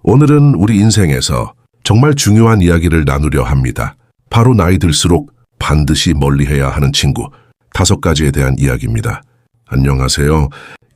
오늘은 우리 인생에서 정말 중요한 이야기를 나누려 합니다. 바로 나이 들수록 반드시 멀리해야 하는 친구 5가지에 대한 이야기입니다. 안녕하세요.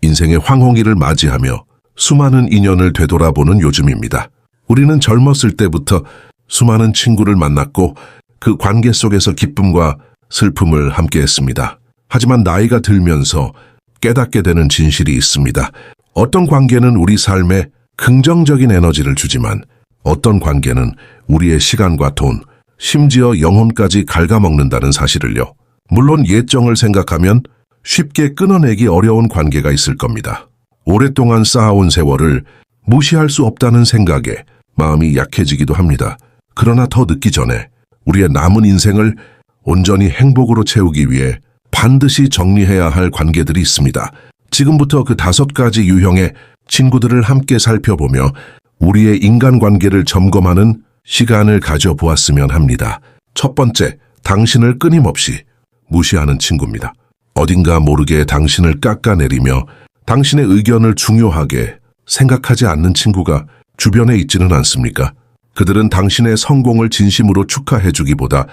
인생의 황홍기를 맞이하며 수많은 인연을 되돌아보는 요즘입니다. 우리는 젊었을 때부터 수많은 친구를 만났고 그 관계 속에서 기쁨과 슬픔을 함께했습니다. 하지만 나이가 들면서 깨닫게 되는 진실이 있습니다. 어떤 관계는 우리 삶에 긍정적인 에너지를 주지만 어떤 관계는 우리의 시간과 돈, 심지어 영혼까지 갉아먹는다는 사실을요. 물론 옛정을 생각하면 쉽게 끊어내기 어려운 관계가 있을 겁니다. 오랫동안 쌓아온 세월을 무시할 수 없다는 생각에 마음이 약해지기도 합니다. 그러나 더 늦기 전에 우리의 남은 인생을 온전히 행복으로 채우기 위해 반드시 정리해야 할 관계들이 있습니다. 지금부터 그 5가지 유형의 친구들을 함께 살펴보며 우리의 인간관계를 점검하는 시간을 가져보았으면 합니다. 첫 번째, 당신을 끊임없이 무시하는 친구입니다. 어딘가 모르게 당신을 깎아내리며 당신의 의견을 중요하게 생각하지 않는 친구가 주변에 있지는 않습니까? 그들은 당신의 성공을 진심으로 축하해주기보다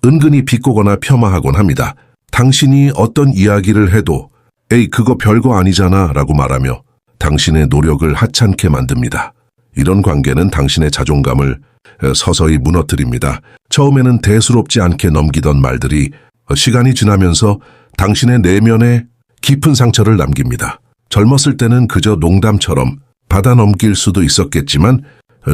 은근히 비꼬거나 폄하하곤 합니다. 당신이 어떤 이야기를 해도 에이 그거 별거 아니잖아 라고 말하며 당신의 노력을 하찮게 만듭니다. 이런 관계는 당신의 자존감을 서서히 무너뜨립니다. 처음에는 대수롭지 않게 넘기던 말들이 시간이 지나면서 당신의 내면에 깊은 상처를 남깁니다. 젊었을 때는 그저 농담처럼 받아 넘길 수도 있었겠지만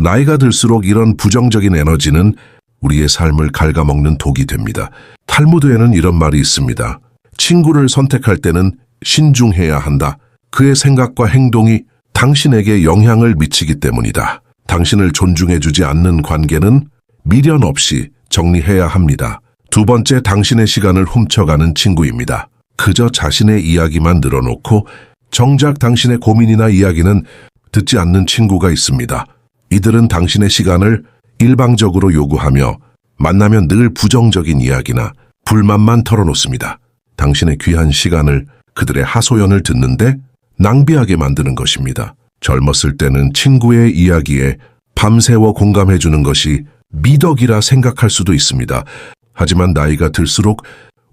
나이가 들수록 이런 부정적인 에너지는 우리의 삶을 갉아먹는 독이 됩니다. 탈무드에는 이런 말이 있습니다. 친구를 선택할 때는 신중해야 한다. 그의 생각과 행동이 당신에게 영향을 미치기 때문이다. 당신을 존중해주지 않는 관계는 미련 없이 정리해야 합니다. 두 번째, 당신의 시간을 훔쳐가는 친구입니다. 그저 자신의 이야기만 늘어놓고 정작 당신의 고민이나 이야기는 듣지 않는 친구가 있습니다. 이들은 당신의 시간을 일방적으로 요구하며 만나면 늘 부정적인 이야기나 불만만 털어놓습니다. 당신의 귀한 시간을 그들의 하소연을 듣는데 낭비하게 만드는 것입니다. 젊었을 때는 친구의 이야기에 밤새워 공감해주는 것이 미덕이라 생각할 수도 있습니다. 하지만 나이가 들수록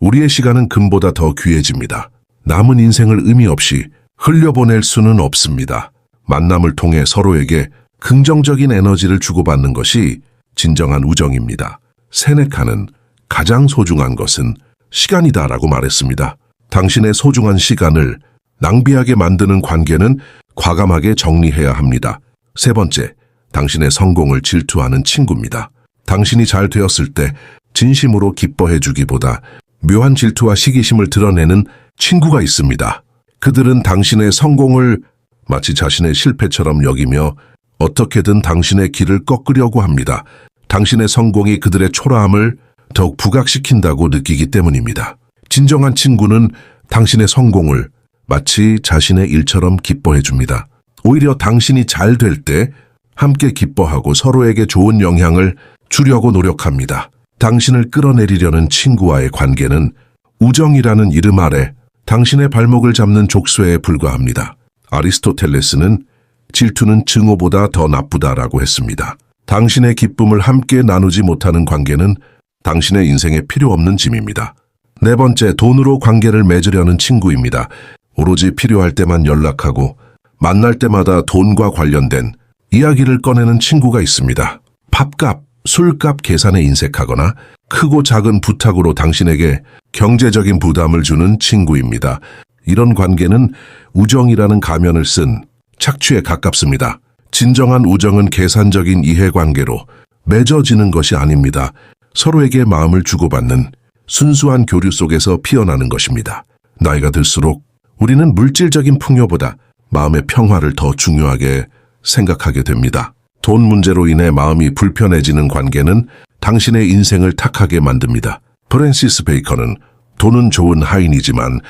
우리의 시간은 금보다 더 귀해집니다. 남은 인생을 의미 없이 흘려보낼 수는 없습니다. 만남을 통해 서로에게 긍정적인 에너지를 주고받는 것이 진정한 우정입니다. 세네카는 가장 소중한 것은 시간이다라고 말했습니다. 당신의 소중한 시간을 낭비하게 만드는 관계는 과감하게 정리해야 합니다. 세 번째, 당신의 성공을 질투하는 친구입니다. 당신이 잘 되었을 때 진심으로 기뻐해 주기보다 묘한 질투와 시기심을 드러내는 친구가 있습니다. 그들은 당신의 성공을 마치 자신의 실패처럼 여기며 어떻게든 당신의 길을 꺾으려고 합니다. 당신의 성공이 그들의 초라함을 더욱 부각시킨다고 느끼기 때문입니다. 진정한 친구는 당신의 성공을 마치 자신의 일처럼 기뻐해 줍니다. 오히려 당신이 잘 될 때 함께 기뻐하고 서로에게 좋은 영향을 주려고 노력합니다. 당신을 끌어내리려는 친구와의 관계는 우정이라는 이름 아래 당신의 발목을 잡는 족쇄에 불과합니다. 아리스토텔레스는 질투는 증오보다 더 나쁘다라고 했습니다. 당신의 기쁨을 함께 나누지 못하는 관계는 당신의 인생에 필요 없는 짐입니다. 네 번째, 돈으로 관계를 맺으려는 친구입니다. 오로지 필요할 때만 연락하고 만날 때마다 돈과 관련된 이야기를 꺼내는 친구가 있습니다. 밥값, 술값 계산에 인색하거나 크고 작은 부탁으로 당신에게 경제적인 부담을 주는 친구입니다. 이런 관계는 우정이라는 가면을 쓴 착취에 가깝습니다. 진정한 우정은 계산적인 이해관계로 맺어지는 것이 아닙니다. 서로에게 마음을 주고받는 순수한 교류 속에서 피어나는 것입니다. 나이가 들수록 우리는 물질적인 풍요보다 마음의 평화를 더 중요하게 생각하게 됩니다. 돈 문제로 인해 마음이 불편해지는 관계는 당신의 인생을 탁하게 만듭니다. 프랜시스 베이컨은 돈은 좋은 하인이지만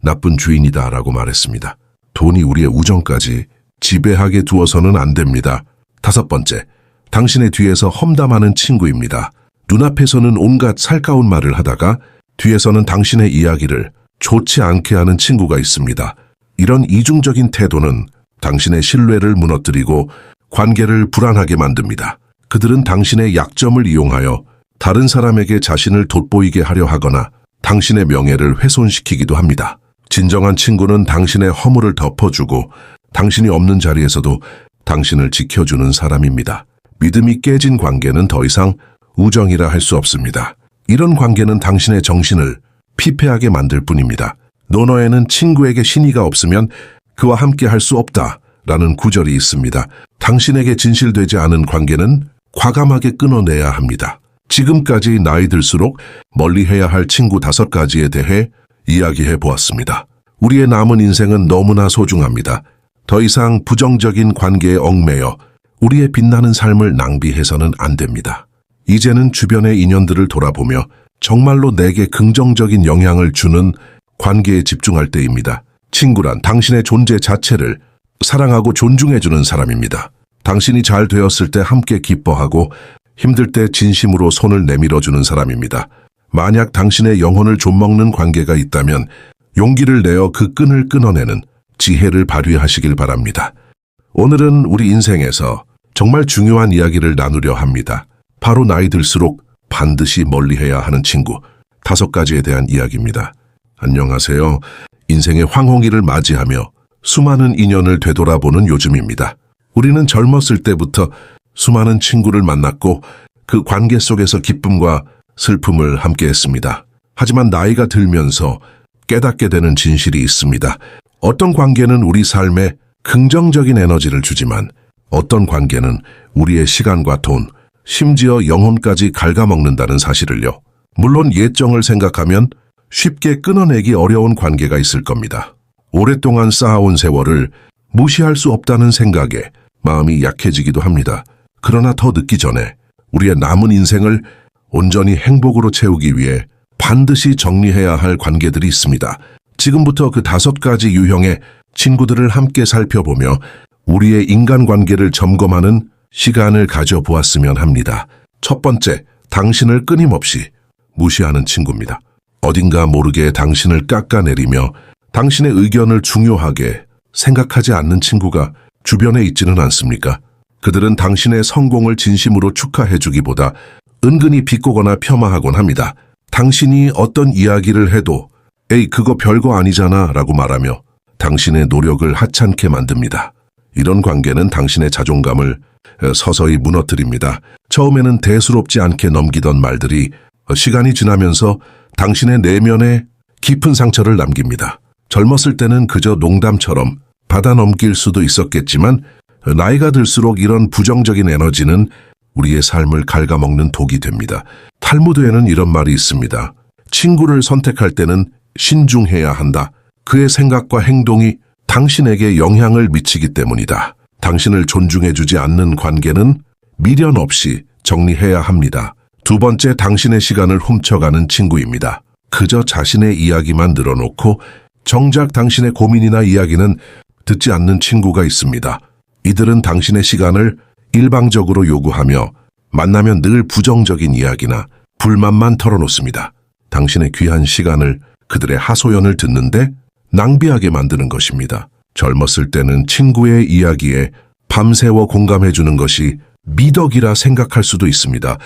나쁜 주인이다라고 말했습니다. 돈이 우리의 우정까지 지배하게 두어서는 안 됩니다. 5번째, 당신의 뒤에서 험담하는 친구입니다. 눈앞에서는 온갖 살가운 말을 하다가 뒤에서는 당신의 이야기를 좋지 않게 하는 친구가 있습니다. 이런 이중적인 태도는 당신의 신뢰를 무너뜨리고 관계를 불안하게 만듭니다. 그들은 당신의 약점을 이용하여 다른 사람에게 자신을 돋보이게 하려 하거나 당신의 명예를 훼손시키기도 합니다. 진정한 친구는 당신의 허물을 덮어주고 당신이 없는 자리에서도 당신을 지켜주는 사람입니다. 믿음이 깨진 관계는 더 이상 우정이라 할 수 없습니다. 이런 관계는 당신의 정신을 피폐하게 만들 뿐입니다. 논어에는 친구에게 신의가 없으면 그와 함께 할 수 없다라는 구절이 있습니다. 당신에게 진실되지 않은 관계는 과감하게 끊어내야 합니다. 지금까지 나이 들수록 멀리해야 할 친구 5가지에 대해 이야기해 보았습니다. 우리의 남은 인생은 너무나 소중합니다. 더 이상 부정적인 관계에 얽매여 우리의 빛나는 삶을 낭비해서는 안 됩니다. 이제는 주변의 인연들을 돌아보며 정말로 내게 긍정적인 영향을 주는 관계에 집중할 때입니다. 친구란 당신의 존재 자체를 사랑하고 존중해주는 사람입니다. 당신이 잘 되었을 때 함께 기뻐하고 힘들 때 진심으로 손을 내밀어주는 사람입니다. 만약 당신의 영혼을 좀먹는 관계가 있다면 용기를 내어 그 끈을 끊어내는 지혜를 발휘하시길 바랍니다. 오늘은 우리 인생에서 정말 중요한 이야기를 나누려 합니다. 바로 나이 들수록 반드시 멀리해야 하는 친구 5가지에 대한 이야기입니다. 안녕하세요. 인생의 황홍기를 맞이하며 수많은 인연을 되돌아보는 요즘입니다. 우리는 젊었을 때부터 수많은 친구를 만났고 그 관계 속에서 기쁨과 슬픔을 함께했습니다. 하지만 나이가 들면서 깨닫게 되는 진실이 있습니다. 어떤 관계는 우리 삶에 긍정적인 에너지를 주지만 어떤 관계는 우리의 시간과 돈, 심지어 영혼까지 갉아먹는다는 사실을요. 물론 옛정을 생각하면 쉽게 끊어내기 어려운 관계가 있을 겁니다. 오랫동안 쌓아온 세월을 무시할 수 없다는 생각에 마음이 약해지기도 합니다. 그러나 더 늦기 전에 우리의 남은 인생을 온전히 행복으로 채우기 위해 반드시 정리해야 할 관계들이 있습니다. 지금부터 그 5가지 유형의 친구들을 함께 살펴보며 우리의 인간관계를 점검하는 시간을 가져보았으면 합니다. 첫 번째, 당신을 끊임없이 무시하는 친구입니다. 어딘가 모르게 당신을 깎아내리며 당신의 의견을 중요하게 생각하지 않는 친구가 주변에 있지는 않습니까? 그들은 당신의 성공을 진심으로 축하해주기보다 은근히 비꼬거나 폄하하곤 합니다. 당신이 어떤 이야기를 해도 에이 그거 별거 아니잖아 라고 말하며 당신의 노력을 하찮게 만듭니다. 이런 관계는 당신의 자존감을 서서히 무너뜨립니다. 처음에는 대수롭지 않게 넘기던 말들이 시간이 지나면서 당신의 내면에 깊은 상처를 남깁니다. 젊었을 때는 그저 농담처럼 받아 넘길 수도 있었겠지만 나이가 들수록 이런 부정적인 에너지는 우리의 삶을 갉아먹는 독이 됩니다. 탈무드에는 이런 말이 있습니다. 친구를 선택할 때는 신중해야 한다. 그의 생각과 행동이 당신에게 영향을 미치기 때문이다. 당신을 존중해주지 않는 관계는 미련 없이 정리해야 합니다. 2번째, 당신의 시간을 훔쳐가는 친구입니다. 그저 자신의 이야기만 늘어놓고 정작 당신의 고민이나 이야기는 듣지 않는 친구가 있습니다. 이들은 당신의 시간을 일방적으로 요구하며 만나면 늘 부정적인 이야기나 불만만 털어놓습니다. 당신의 귀한 시간을 그들의 하소연을 듣는데 낭비하게 만드는 것입니다. 젊었을 때는 친구의 이야기에 밤새워 공감해주는 것이 미덕이라 생각할 수도 있습니다.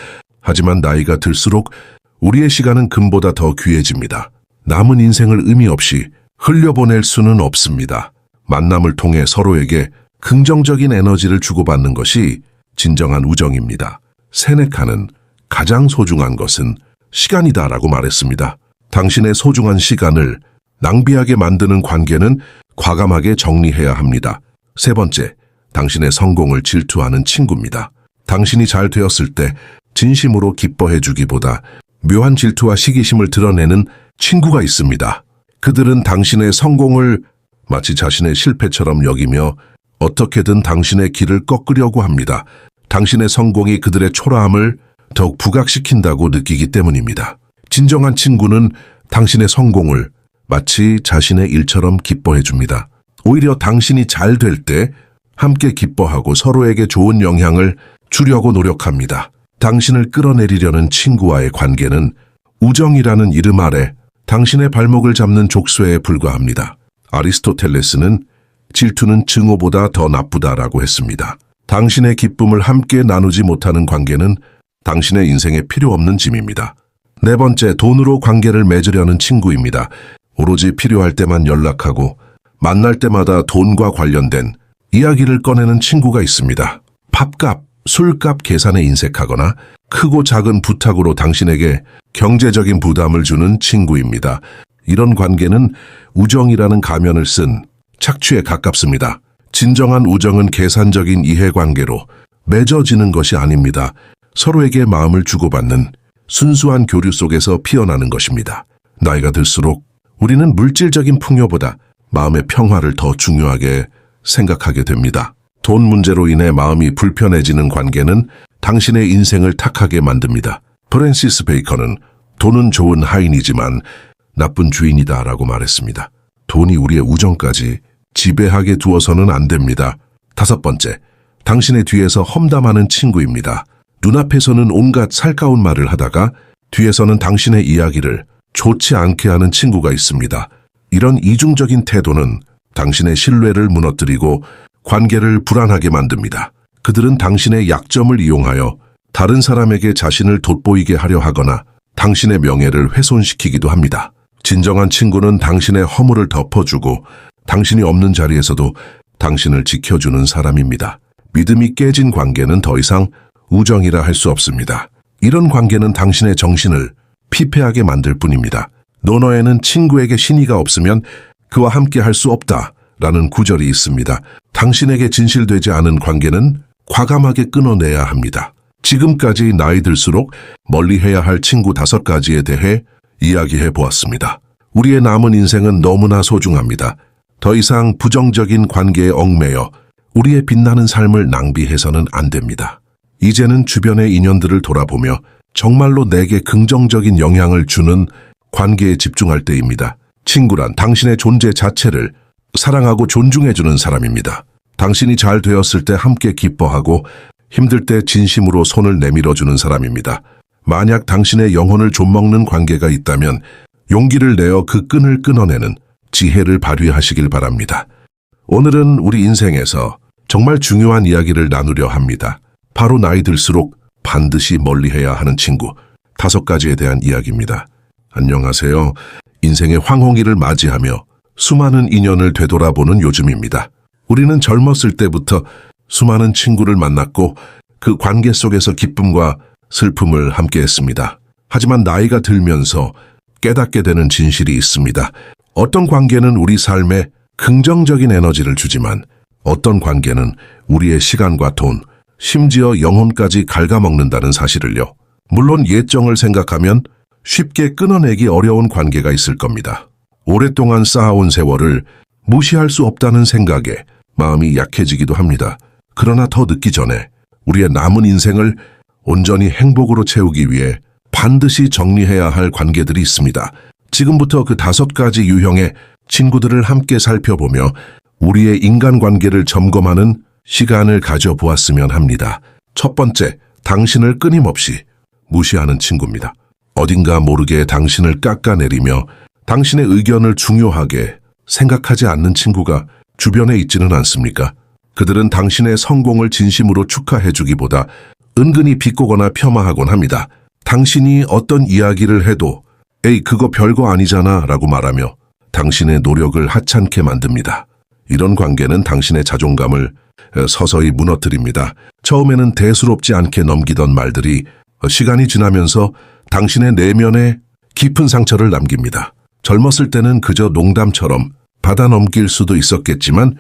하지만 나이가 들수록 우리의 시간은 금보다 더 귀해집니다. 남은 인생을 의미 없이 흘려보낼 수는 없습니다. 만남을 통해 서로에게 긍정적인 에너지를 주고받는 것이 진정한 우정입니다. 세네카는 가장 소중한 것은 시간이다라고 말했습니다. 당신의 소중한 시간을 낭비하게 만드는 관계는 과감하게 정리해야 합니다. 3번째, 당신의 성공을 질투하는 친구입니다. 당신이 잘 되었을 때 진심으로 기뻐해 주기보다 묘한 질투와 시기심을 드러내는 친구가 있습니다. 그들은 당신의 성공을 마치 자신의 실패처럼 여기며 어떻게든 당신의 길을 꺾으려고 합니다. 당신의 성공이 그들의 초라함을 더욱 부각시킨다고 느끼기 때문입니다. 진정한 친구는 당신의 성공을 마치 자신의 일처럼 기뻐해 줍니다. 오히려 당신이 잘 될 때 함께 기뻐하고 서로에게 좋은 영향을 주려고 노력합니다. 당신을 끌어내리려는 친구와의 관계는 우정이라는 이름 아래 당신의 발목을 잡는 족쇄에 불과합니다. 아리스토텔레스는 질투는 증오보다 더 나쁘다라고 했습니다. 당신의 기쁨을 함께 나누지 못하는 관계는 당신의 인생에 필요 없는 짐입니다. 네 번째, 돈으로 관계를 맺으려는 친구입니다. 오로지 필요할 때만 연락하고 만날 때마다 돈과 관련된 이야기를 꺼내는 친구가 있습니다. 밥값, 술값 계산에 인색하거나 크고 작은 부탁으로 당신에게 경제적인 부담을 주는 친구입니다. 이런 관계는 우정이라는 가면을 쓴 착취에 가깝습니다. 진정한 우정은 계산적인 이해관계로 맺어지는 것이 아닙니다. 서로에게 마음을 주고받는 순수한 교류 속에서 피어나는 것입니다. 나이가 들수록 우리는 물질적인 풍요보다 마음의 평화를 더 중요하게 생각하게 됩니다. 돈 문제로 인해 마음이 불편해지는 관계는 당신의 인생을 탁하게 만듭니다. 프랜시스 베이컨은 돈은 좋은 하인이지만 나쁜 주인이다라고 말했습니다. 돈이 우리의 우정까지 지배하게 두어서는 안 됩니다. 다섯 번째, 당신의 뒤에서 험담하는 친구입니다. 눈앞에서는 온갖 살가운 말을 하다가 뒤에서는 당신의 이야기를 좋지 않게 하는 친구가 있습니다. 이런 이중적인 태도는 당신의 신뢰를 무너뜨리고 관계를 불안하게 만듭니다. 그들은 당신의 약점을 이용하여 다른 사람에게 자신을 돋보이게 하려 하거나 당신의 명예를 훼손시키기도 합니다. 진정한 친구는 당신의 허물을 덮어주고 당신이 없는 자리에서도 당신을 지켜주는 사람입니다. 믿음이 깨진 관계는 더 이상 우정이라 할 수 없습니다. 이런 관계는 당신의 정신을 피폐하게 만들 뿐입니다. 논어에는 친구에게 신의가 없으면 그와 함께 할 수 없다라는 구절이 있습니다. 당신에게 진실되지 않은 관계는 과감하게 끊어내야 합니다. 지금까지 나이 들수록 멀리해야 할 친구 5가지에 대해 이야기해 보았습니다. 우리의 남은 인생은 너무나 소중합니다. 더 이상 부정적인 관계에 얽매여 우리의 빛나는 삶을 낭비해서는 안 됩니다. 이제는 주변의 인연들을 돌아보며 정말로 내게 긍정적인 영향을 주는 관계에 집중할 때입니다. 친구란 당신의 존재 자체를 사랑하고 존중해주는 사람입니다. 당신이 잘 되었을 때 함께 기뻐하고 힘들 때 진심으로 손을 내밀어주는 사람입니다. 만약 당신의 영혼을 좀먹는 관계가 있다면 용기를 내어 그 끈을 끊어내는 지혜를 발휘하시길 바랍니다. 오늘은 우리 인생에서 정말 중요한 이야기를 나누려 합니다. 바로 나이 들수록 반드시 멀리해야 하는 친구 5가지에 대한 이야기입니다. 안녕하세요. 인생의 황홍기를 맞이하며 수많은 인연을 되돌아보는 요즘입니다. 우리는 젊었을 때부터 수많은 친구를 만났고 그 관계 속에서 기쁨과 슬픔을 함께했습니다. 하지만 나이가 들면서 깨닫게 되는 진실이 있습니다. 어떤 관계는 우리 삶에 긍정적인 에너지를 주지만 어떤 관계는 우리의 시간과 돈, 심지어 영혼까지 갉아먹는다는 사실을요. 물론 옛정을 생각하면 쉽게 끊어내기 어려운 관계가 있을 겁니다. 오랫동안 쌓아온 세월을 무시할 수 없다는 생각에 마음이 약해지기도 합니다. 그러나 더 늦기 전에 우리의 남은 인생을 온전히 행복으로 채우기 위해 반드시 정리해야 할 관계들이 있습니다. 지금부터 그 5가지 유형의 친구들을 함께 살펴보며 우리의 인간관계를 점검하는 시간을 가져보았으면 합니다. 첫 번째, 당신을 끊임없이 무시하는 친구입니다. 어딘가 모르게 당신을 깎아내리며 당신의 의견을 중요하게 생각하지 않는 친구가 주변에 있지는 않습니까? 그들은 당신의 성공을 진심으로 축하해주기보다 은근히 비꼬거나 폄하하곤 합니다. 당신이 어떤 이야기를 해도 에이 그거 별거 아니잖아 라고 말하며 당신의 노력을 하찮게 만듭니다. 이런 관계는 당신의 자존감을 서서히 무너뜨립니다. 처음에는 대수롭지 않게 넘기던 말들이 시간이 지나면서 당신의 내면에 깊은 상처를 남깁니다. 젊었을 때는 그저 농담처럼 받아 넘길 수도 있었겠지만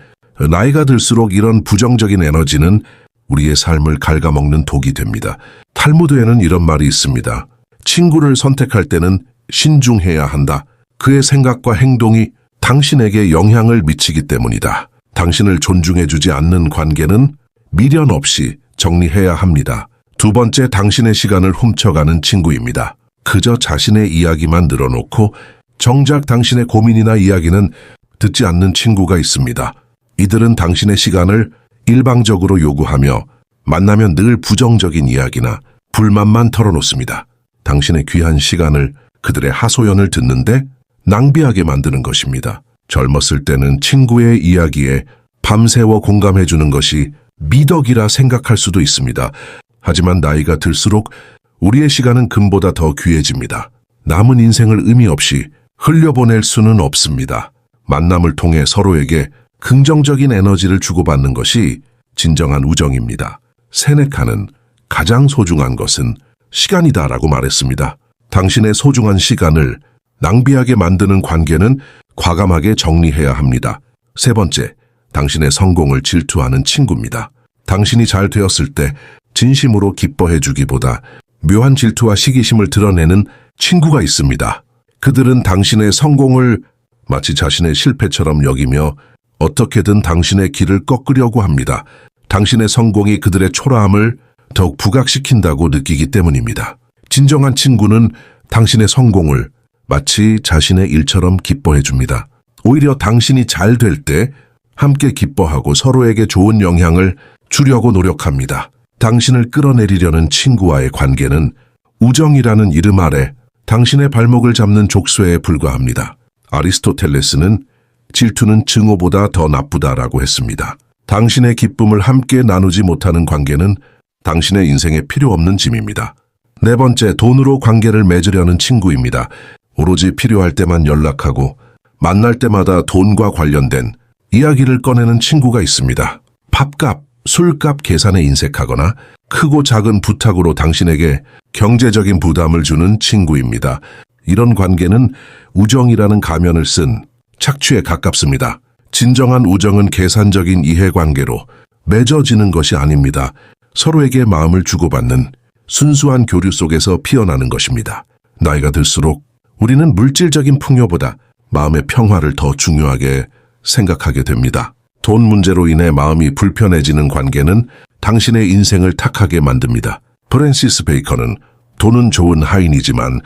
나이가 들수록 이런 부정적인 에너지는 우리의 삶을 갉아먹는 독이 됩니다. 탈무드에는 이런 말이 있습니다. 친구를 선택할 때는 신중해야 한다. 그의 생각과 행동이 당신에게 영향을 미치기 때문이다. 당신을 존중해주지 않는 관계는 미련 없이 정리해야 합니다. 두 번째, 당신의 시간을 훔쳐가는 친구입니다. 그저 자신의 이야기만 늘어놓고 정작 당신의 고민이나 이야기는 듣지 않는 친구가 있습니다. 이들은 당신의 시간을 일방적으로 요구하며 만나면 늘 부정적인 이야기나 불만만 털어놓습니다. 당신의 귀한 시간을 그들의 하소연을 듣는데 낭비하게 만드는 것입니다. 젊었을 때는 친구의 이야기에 밤새워 공감해주는 것이 미덕이라 생각할 수도 있습니다. 하지만 나이가 들수록 우리의 시간은 금보다 더 귀해집니다. 남은 인생을 의미 없이 흘려보낼 수는 없습니다. 만남을 통해 서로에게 긍정적인 에너지를 주고받는 것이 진정한 우정입니다. 세네카는 가장 소중한 것은 시간이다라고 말했습니다. 당신의 소중한 시간을 낭비하게 만드는 관계는 과감하게 정리해야 합니다. 세 번째, 당신의 성공을 질투하는 친구입니다. 당신이 잘 되었을 때 진심으로 기뻐해 주기보다 묘한 질투와 시기심을 드러내는 친구가 있습니다. 그들은 당신의 성공을 마치 자신의 실패처럼 여기며 어떻게든 당신의 길을 꺾으려고 합니다. 당신의 성공이 그들의 초라함을 더욱 부각시킨다고 느끼기 때문입니다. 진정한 친구는 당신의 성공을 마치 자신의 일처럼 기뻐해 줍니다. 오히려 당신이 잘 될 때 함께 기뻐하고 서로에게 좋은 영향을 주려고 노력합니다. 당신을 끌어내리려는 친구와의 관계는 우정이라는 이름 아래 당신의 발목을 잡는 족쇄에 불과합니다. 아리스토텔레스는 질투는 증오보다 더 나쁘다라고 했습니다. 당신의 기쁨을 함께 나누지 못하는 관계는 당신의 인생에 필요 없는 짐입니다. 네 번째, 돈으로 관계를 맺으려는 친구입니다. 오로지 필요할 때만 연락하고 만날 때마다 돈과 관련된 이야기를 꺼내는 친구가 있습니다. 밥값, 술값 계산에 인색하거나 크고 작은 부탁으로 당신에게 경제적인 부담을 주는 친구입니다. 이런 관계는 우정이라는 가면을 쓴 착취에 가깝습니다. 진정한 우정은 계산적인 이해관계로 맺어지는 것이 아닙니다. 서로에게 마음을 주고받는 순수한 교류 속에서 피어나는 것입니다. 나이가 들수록 우리는 물질적인 풍요보다 마음의 평화를 더 중요하게 생각하게 됩니다. 돈 문제로 인해 마음이 불편해지는 관계는 당신의 인생을 탁하게 만듭니다. 프랜시스 베이컨은 돈은 좋은 하인이지만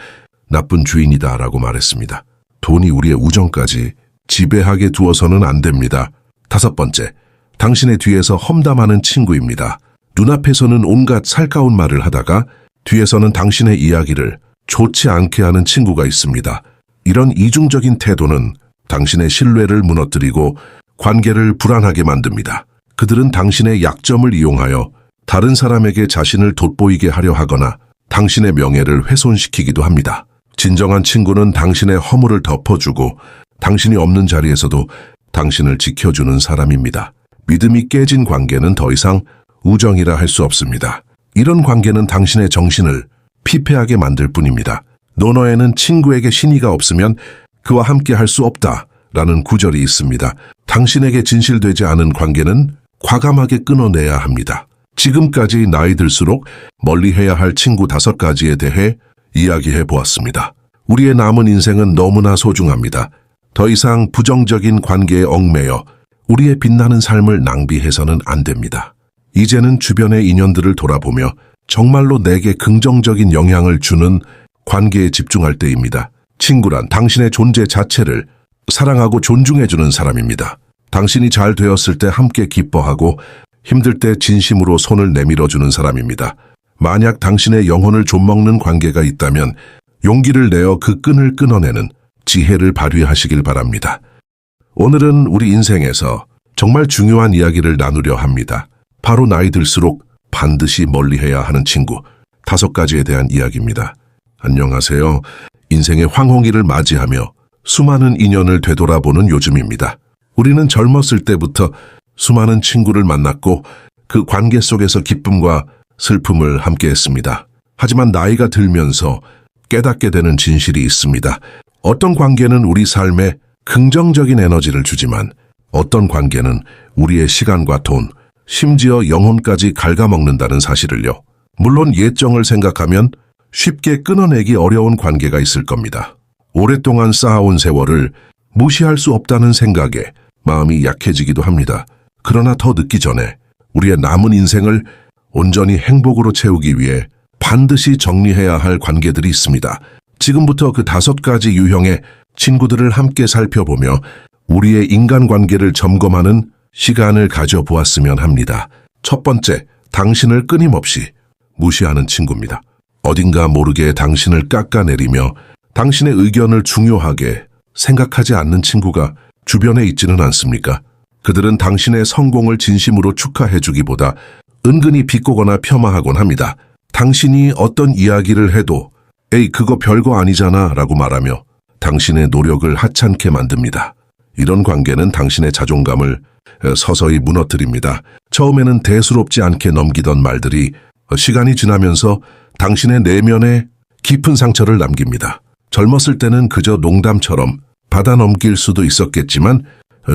나쁜 주인이다라고 말했습니다. 돈이 우리의 우정까지 지배하게 두어서는 안 됩니다. 다섯 번째, 당신의 뒤에서 험담하는 친구입니다. 눈앞에서는 온갖 살가운 말을 하다가 뒤에서는 당신의 이야기를 좋지 않게 하는 친구가 있습니다. 이런 이중적인 태도는 당신의 신뢰를 무너뜨리고 관계를 불안하게 만듭니다. 그들은 당신의 약점을 이용하여 다른 사람에게 자신을 돋보이게 하려 하거나 당신의 명예를 훼손시키기도 합니다. 진정한 친구는 당신의 허물을 덮어주고 당신이 없는 자리에서도 당신을 지켜주는 사람입니다. 믿음이 깨진 관계는 더 이상 우정이라 할 수 없습니다. 이런 관계는 당신의 정신을 피폐하게 만들 뿐입니다. 논어에는 친구에게 신의가 없으면 그와 함께 할 수 없다라는 구절이 있습니다. 당신에게 진실되지 않은 관계는 과감하게 끊어내야 합니다. 지금까지 나이 들수록 멀리해야 할 친구 5가지에 대해 이야기해 보았습니다. 우리의 남은 인생은 너무나 소중합니다. 더 이상 부정적인 관계에 얽매여 우리의 빛나는 삶을 낭비해서는 안 됩니다. 이제는 주변의 인연들을 돌아보며 정말로 내게 긍정적인 영향을 주는 관계에 집중할 때입니다. 친구란 당신의 존재 자체를 사랑하고 존중해주는 사람입니다. 당신이 잘 되었을 때 함께 기뻐하고 힘들 때 진심으로 손을 내밀어주는 사람입니다. 만약 당신의 영혼을 좀먹는 관계가 있다면 용기를 내어 그 끈을 끊어내는 지혜를 발휘하시길 바랍니다. 오늘은 우리 인생에서 정말 중요한 이야기를 나누려 합니다. 바로 나이 들수록 반드시 멀리해야 하는 친구 5가지에 대한 이야기입니다. 안녕하세요. 인생의 황홍기를 맞이하며 수많은 인연을 되돌아보는 요즘입니다. 우리는 젊었을 때부터 수많은 친구를 만났고 그 관계 속에서 기쁨과 슬픔을 함께했습니다. 하지만 나이가 들면서 깨닫게 되는 진실이 있습니다. 어떤 관계는 우리 삶에 긍정적인 에너지를 주지만 어떤 관계는 우리의 시간과 돈, 심지어 영혼까지 갉아먹는다는 사실을요. 물론 옛정을 생각하면 쉽게 끊어내기 어려운 관계가 있을 겁니다. 오랫동안 쌓아온 세월을 무시할 수 없다는 생각에 마음이 약해지기도 합니다. 그러나 더 늦기 전에 우리의 남은 인생을 온전히 행복으로 채우기 위해 반드시 정리해야 할 관계들이 있습니다. 지금부터 그 5가지 유형의 친구들을 함께 살펴보며 우리의 인간관계를 점검하는 시간을 가져보았으면 합니다. 첫 번째, 당신을 끊임없이 무시하는 친구입니다. 어딘가 모르게 당신을 깎아내리며 당신의 의견을 중요하게 생각하지 않는 친구가 주변에 있지는 않습니까? 그들은 당신의 성공을 진심으로 축하해주기보다 은근히 비꼬거나 폄하하곤 합니다. 당신이 어떤 이야기를 해도 에이 그거 별거 아니잖아 라고 말하며 당신의 노력을 하찮게 만듭니다. 이런 관계는 당신의 자존감을 서서히 무너뜨립니다. 처음에는 대수롭지 않게 넘기던 말들이 시간이 지나면서 당신의 내면에 깊은 상처를 남깁니다. 젊었을 때는 그저 농담처럼 받아 넘길 수도 있었겠지만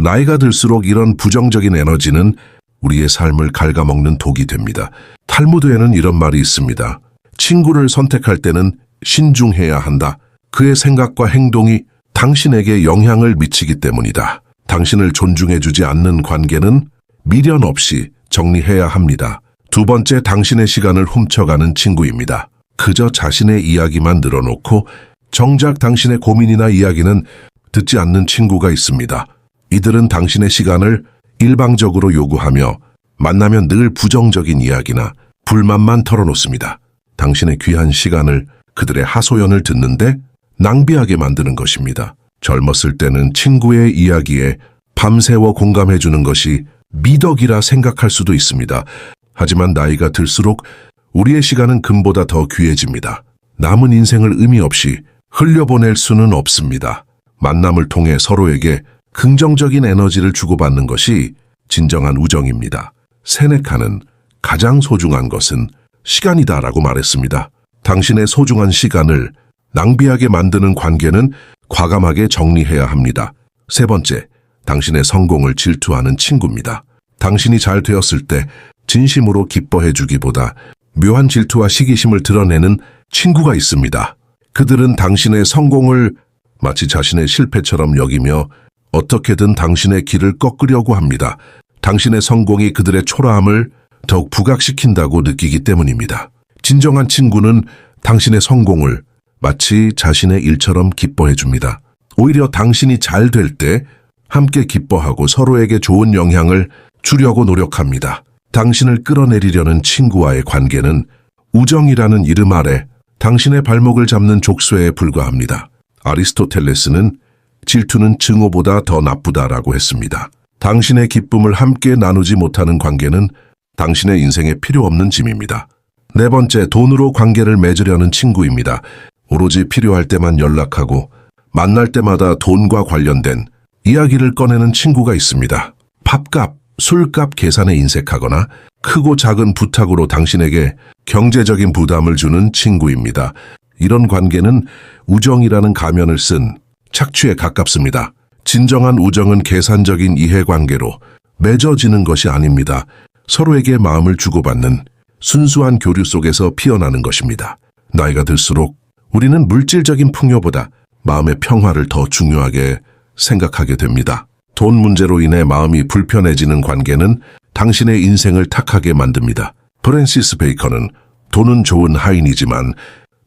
나이가 들수록 이런 부정적인 에너지는 우리의 삶을 갉아먹는 독이 됩니다. 탈무드에는 이런 말이 있습니다. 친구를 선택할 때는 신중해야 한다. 그의 생각과 행동이 당신에게 영향을 미치기 때문이다. 당신을 존중해주지 않는 관계는 미련 없이 정리해야 합니다. 두 번째, 당신의 시간을 훔쳐가는 친구입니다. 그저 자신의 이야기만 늘어놓고 정작 당신의 고민이나 이야기는 듣지 않는 친구가 있습니다. 이들은 당신의 시간을 일방적으로 요구하며 만나면 늘 부정적인 이야기나 불만만 털어놓습니다. 당신의 귀한 시간을 그들의 하소연을 듣는데 낭비하게 만드는 것입니다. 젊었을 때는 친구의 이야기에 밤새워 공감해주는 것이 미덕이라 생각할 수도 있습니다. 하지만 나이가 들수록 우리의 시간은 금보다 더 귀해집니다. 남은 인생을 의미 없이 흘려보낼 수는 없습니다. 만남을 통해 서로에게 긍정적인 에너지를 주고받는 것이 진정한 우정입니다. 세네카는 가장 소중한 것은 시간이다라고 말했습니다. 당신의 소중한 시간을 낭비하게 만드는 관계는 과감하게 정리해야 합니다. 세 번째, 당신의 성공을 질투하는 친구입니다. 당신이 잘 되었을 때 진심으로 기뻐해 주기보다 묘한 질투와 시기심을 드러내는 친구가 있습니다. 그들은 당신의 성공을 마치 자신의 실패처럼 여기며 어떻게든 당신의 길을 꺾으려고 합니다. 당신의 성공이 그들의 초라함을 더욱 부각시킨다고 느끼기 때문입니다. 진정한 친구는 당신의 성공을 마치 자신의 일처럼 기뻐해 줍니다. 오히려 당신이 잘 될 때 함께 기뻐하고 서로에게 좋은 영향을 주려고 노력합니다. 당신을 끌어내리려는 친구와의 관계는 우정이라는 이름 아래 당신의 발목을 잡는 족쇄에 불과합니다. 아리스토텔레스는 질투는 증오보다 더 나쁘다라고 했습니다. 당신의 기쁨을 함께 나누지 못하는 관계는 당신의 인생에 필요 없는 짐입니다. 네 번째, 돈으로 관계를 맺으려는 친구입니다. 오로지 필요할 때만 연락하고 만날 때마다 돈과 관련된 이야기를 꺼내는 친구가 있습니다. 밥값, 술값 계산에 인색하거나 크고 작은 부탁으로 당신에게 경제적인 부담을 주는 친구입니다. 이런 관계는 우정이라는 가면을 쓴 착취에 가깝습니다. 진정한 우정은 계산적인 이해관계로 맺어지는 것이 아닙니다. 서로에게 마음을 주고받는 순수한 교류 속에서 피어나는 것입니다. 나이가 들수록 우리는 물질적인 풍요보다 마음의 평화를 더 중요하게 생각하게 됩니다. 돈 문제로 인해 마음이 불편해지는 관계는 당신의 인생을 탁하게 만듭니다. 프랜시스 베이컨은 돈은 좋은 하인이지만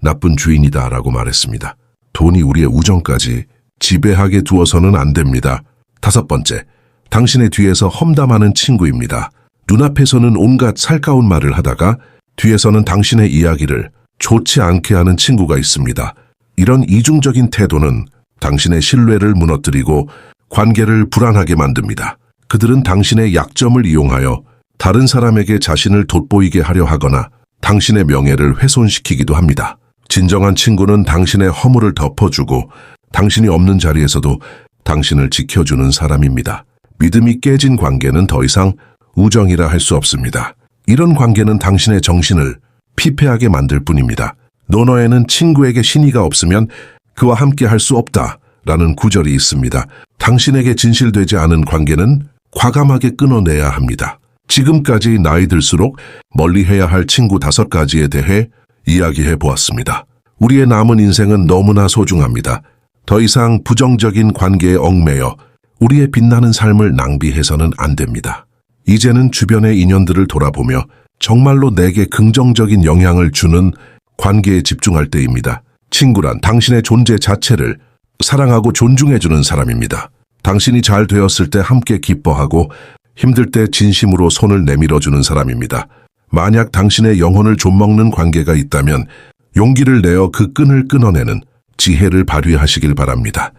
나쁜 주인이다라고 말했습니다. 돈이 우리의 우정까지 지배하게 두어서는 안 됩니다. 다섯 번째, 당신의 뒤에서 험담하는 친구입니다. 눈앞에서는 온갖 살가운 말을 하다가 뒤에서는 당신의 이야기를 좋지 않게 하는 친구가 있습니다. 이런 이중적인 태도는 당신의 신뢰를 무너뜨리고 관계를 불안하게 만듭니다. 그들은 당신의 약점을 이용하여 다른 사람에게 자신을 돋보이게 하려 하거나 당신의 명예를 훼손시키기도 합니다. 진정한 친구는 당신의 허물을 덮어주고 당신이 없는 자리에서도 당신을 지켜주는 사람입니다. 믿음이 깨진 관계는 더 이상 우정이라 할 수 없습니다. 이런 관계는 당신의 정신을 피폐하게 만들 뿐입니다. 논어에는 친구에게 신의가 없으면 그와 함께 할 수 없다라는 구절이 있습니다. 당신에게 진실되지 않은 관계는 과감하게 끊어내야 합니다. 지금까지 나이 들수록 멀리해야 할 친구 5가지에 대해 이야기해 보았습니다. 우리의 남은 인생은 너무나 소중합니다. 더 이상 부정적인 관계에 얽매여 우리의 빛나는 삶을 낭비해서는 안 됩니다. 이제는 주변의 인연들을 돌아보며 정말로 내게 긍정적인 영향을 주는 관계에 집중할 때입니다. 친구란 당신의 존재 자체를 사랑하고 존중해주는 사람입니다. 당신이 잘 되었을 때 함께 기뻐하고 힘들 때 진심으로 손을 내밀어주는 사람입니다. 만약 당신의 영혼을 좀먹는 관계가 있다면 용기를 내어 그 끈을 끊어내는 지혜를 발휘하시길 바랍니다.